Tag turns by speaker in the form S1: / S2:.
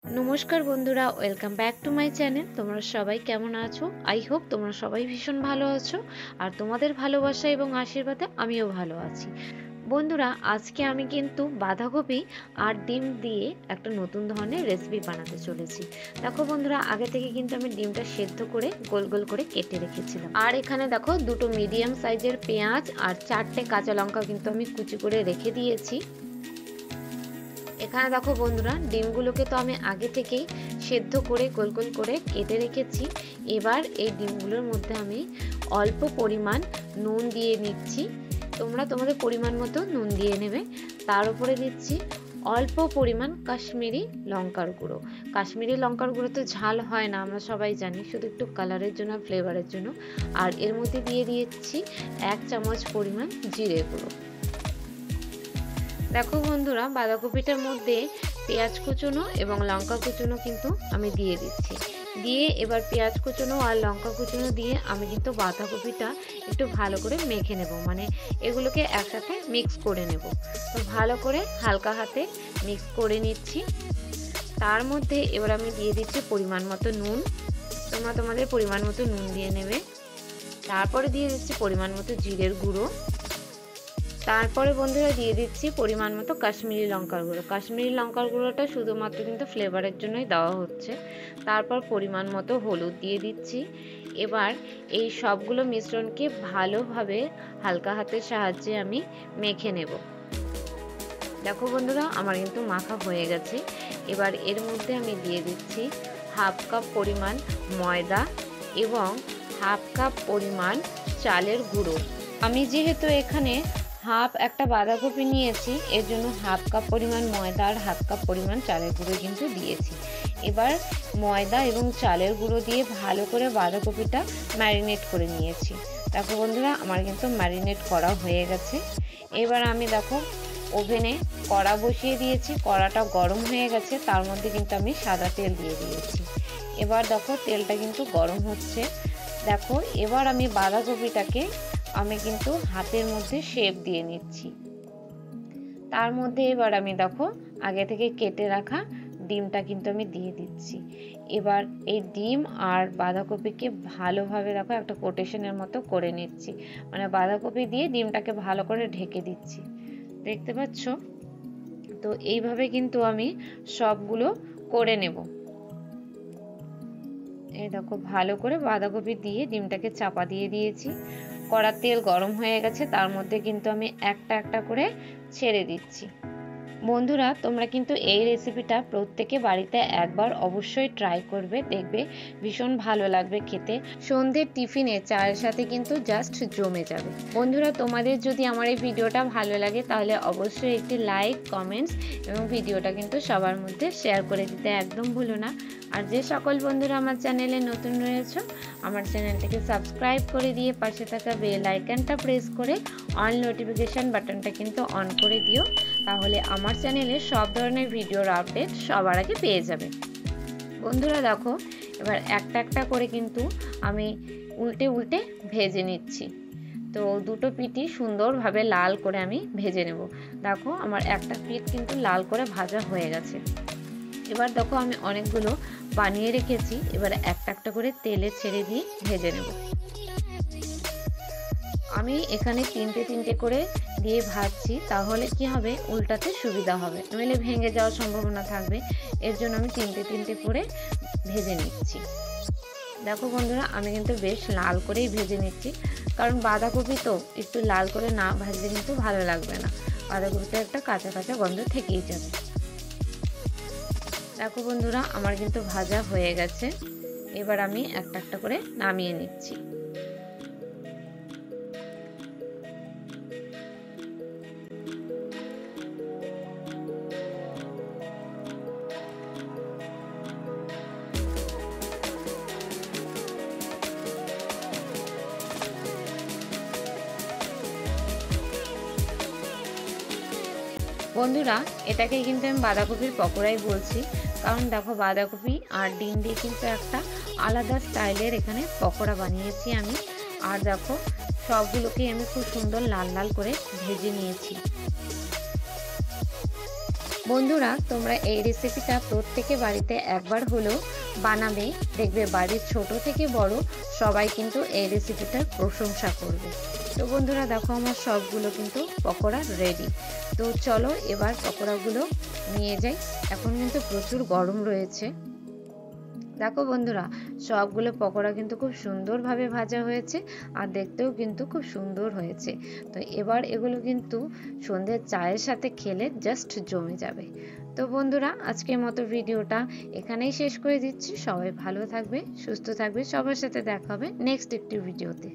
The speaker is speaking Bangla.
S1: नमस्कार बंधुरा welcome back to my channel. तुम्हारा सबाई केमन आछो? आई होप तुम्हारा सबाई भीषण भालो आछो और तुम्हादेर भालोबासा एबं आशीर्वादे आमिओ भालो आछि। बंधुरा आज के आमी किन्तु बाँधाकपि और डिम दिए एक नतून धरनेर रेसिपि बानाते चलेछि। देखो बंधुरा आगे थेके किन्तु आमी डिमटा सेদ্ধ करे गोल गोल करे केटे रेखेछिलाम और एखाने देखो दुटो मिडियाम साइजेर पेंयाज और 4टे काँचा लंका किन्तु आमी कुचि करे रेखे दिएछि। এখানে দেখো বন্ধুরা ডিমগুলোকে তো আমি আগে থেকেই সেদ্ধ করে গোল গোল করে কেটে রেখেছি। এবার এই ডিমগুলোর মধ্যে আমি অল্প পরিমাণ নুন দিয়ে নিচ্ছি। তোমরা তোমাদের পরিমাণ মতো নুন দিয়ে নেবে। তার উপরে দিচ্ছি অল্প পরিমাণ কাশ্মীরি লঙ্কার গুঁড়ো। কাশ্মীরি লঙ্কার গুঁড়ো তো ঝাল হয় না, আমরা সবাই জানি, শুধু একটু কালারের জন্য, ফ্লেভারের জন্য। আর এর মধ্যে দিয়ে দিয়েছি 1 চামচ পরিমাণ জিরে গুঁড়ো। देखो बंधुरा बाँधाकपिटार मध्य पेঁয়াজ कुचोनो एवं लंका कुचोनो किन्तु आमी दिए दिচ্ছি। दिए एबार पेঁয়াজ कुचोनो और लंका कुचोनो दिए आमी किन्तु बाँधाकपिटा एकटु भालो करे मेखे नेब, माने एगुलोके एकसाथे मिक्स करे नेब। तो भालो करे हालका हाथे मिक्स करे निচ্ছি। तार मध्य एबार आमी दिए दिচ্ছি परिमाण मतो नुन। तोमरा तोमादेर परिमाण मतो नुन दिए नेबे। तारपरे दिए दिচ্ছি परिमाण मतो जिरेर गुঁড়ो। तारपरे बंधुरा दिए दिচ্ছি परिमाण मतो काश्मीरी लंकार गुঁড়ো। काश्मीरी लंकार गुঁড়োটা শুধুমাত্র কিন্তু ফ্লেভারের জন্যই দেওয়া হচ্ছে। তারপর পরিমাণ মতো হলুদ দিয়ে দিচ্ছি। এবার এই সবগুলো মিশ্রণকে ভালোভাবে হালকা হাতের সাহায্যে আমি মেখে নেব। দেখো বন্ধুরা আমার কিন্তু মাখা হয়ে গেছে। এবার এর মধ্যে আমি দিয়ে দিচ্ছি হাফ কাপ পরিমাণ ময়দা এবং হাফ কাপ পরিমাণ চালের গুঁড়ো। আমি যেহেতু এখানে हाफ एक बाँधाकपि निয়েছি এর জন্য हाफ कप परिमाण ময়দা और हाफ कप परिमाण चालेर गुঁড়ো কিন্তু দিয়েছি। এবার ময়দা এবং চালের গুঁড়ো দিয়ে ভালো করে বাঁধাকপিটা ম্যারিনেট করে নিয়েছি। দেখো বন্ধুরা আমার কিন্তু ম্যারিনেট করা হয়ে গেছে। এবার আমি দেখো ওভেনে কড়া বসিয়ে দিয়েছি। কড়াটা গরম হয়ে গেছে, তার মধ্যে কিন্তু আমি সাদা তেল দিয়ে দিয়েছি। এবার দেখো তেলটা কিন্তু গরম হচ্ছে। দেখো এবার আমি বাঁধাকপিটাকে আমি কিন্তু হাতের মধ্যে শেপ দিয়ে নিচ্ছি। তার মধ্যে এবার আমি দেখো আগে থেকে কেটে রাখা ডিমটা কিন্তু আমি দিয়ে দিচ্ছি। এবার এই ডিম আর বাঁধাকপিকে ভালোভাবে দেখো একটা কোটেশনের মতো করে নিচ্ছি, মানে বাঁধাকপি দিয়ে ডিমটাকে ভালো করে ঢেকে দিচ্ছি। দেখতে পাচ্ছ? তো এইভাবে কিন্তু আমি সবগুলো করে নেব। এই দেখো ভালো করে বাঁধাকপি দিয়ে ডিমটাকে চাপা দিয়ে দিয়েছি। কড়ার তেল গরম হয়ে গেছে, তার মধ্যে কিন্তু আমি একটা একটা করে ছেড়ে দিচ্ছি। বন্ধুরা তোমরা কিন্তু এই রেসিপিটা প্রত্যেকে বাড়িতে একবার অবশ্যই ট্রাই করবে, দেখবে ভীষণ ভালো লাগবে খেতে। সন্ধ্যের টিফিনে চায়ের সাথে কিন্তু জাস্ট জমে যাবে। বন্ধুরা তোমাদের যদি আমার এই ভিডিওটা ভালো লাগে তাহলে অবশ্যই একটি লাইক, কমেন্টস এবং ভিডিওটা কিন্তু সবার মধ্যে শেয়ার করে দিতে একদম ভুলো না। আর যে সকল বন্ধুরা আমার চ্যানেলে নতুন রয়েছে আমার চ্যানেলটাকে সাবস্ক্রাইব করে দিয়ে পাশে থাকা বেল আইকনটা প্রেস করে অল নোটিফিকেশন বাটনটা কিন্তু অন করে দিও, তাহলে আমার চ্যানেলে সব ধরনের ভিডিওর আপডেট সবার আগে পেয়ে যাবে। বন্ধুরা দেখো এবার একটা একটা করে কিন্তু আমি উল্টে উল্টে ভেজে নিচ্ছি। তো দুটো পিঠই সুন্দরভাবে লাল করে আমি ভেজে নেব। দেখো আমার একটা পিঠ কিন্তু লাল করে ভাজা হয়ে গেছে। এবার দেখো আমি অনেকগুলো বানিয়ে রেখেছি, এবার একটা একটা করে তেলে ছেড়ে দিয়ে ভেজে নেব। আমি এখানে তিনটে তিনটে করে দিয়ে ভাজছি, তাহলে কি হবে উল্টাতে সুবিধা হবে, নইলে ভেঙে যাওয়ার সম্ভাবনা থাকবে। এর জন্য আমি তিনটে তিনটে করে ভেজে নিচ্ছি। দেখো বন্ধুরা আমি কিন্তু বেশ লাল করেই ভেজে নিচ্ছি, কারণ বাঁধাকপি তো একটু লাল করে না ভাজলে কিন্তু ভালো লাগবে না, বাঁধাকপিটা একটা কাঁচা কাঁচা গন্ধ থেকেই যাবে। দেখো বন্ধুরা আমার কিন্তু ভাজা হয়ে গেছে। এবার আমি একটা একটা করে নামিয়ে নিচ্ছি। বন্ধুরা এটাকে কিন্তু আমি বাঁধাকপির পকোড়াই বলছি, কারণ দেখো বাঁধাকপি আর ডিম দিয়ে কিন্তু একটা আলাদা স্টাইলের এখানে পকোড়া বানিয়েছি আমি। আর দেখো সবগুলোকে আমি খুব সুন্দর লাল লাল করে ভেজে নিয়েছি। বন্ধুরা, তোমরা এই রেসিপিটা প্রত্যেকে বাড়িতে একবার হলেও বানাবে, দেখবে বাড়ির ছোট থেকে বড় সবাই কিন্তু এই রেসিপিটার প্রশংসা করবে। তো বন্ধুরা দেখো, আমার সবগুলো কিন্তু পকোড়া রেডি। তো চলো এবার পকোড়াগুলো নিয়ে যাই। এখন কিন্তু প্রচুর গরম রয়েছে। দেখো বন্ধুরা, সবগুলো পকোড়া কিন্তু খুব সুন্দরভাবে ভাজা হয়েছে আর দেখতেও কিন্তু খুব সুন্দর হয়েছে। তো এবার এগুলো কিন্তু সন্ধ্যের চায়ের সাথে খেলে জাস্ট জমে যাবে। তো বন্ধুরা, আজকের মতো ভিডিওটা এখানেই শেষ করে দিচ্ছি। সবাই ভালো থাকবে, সুস্থ থাকবে, সবার সাথে দেখা হবে নেক্সট একটি ভিডিওতে।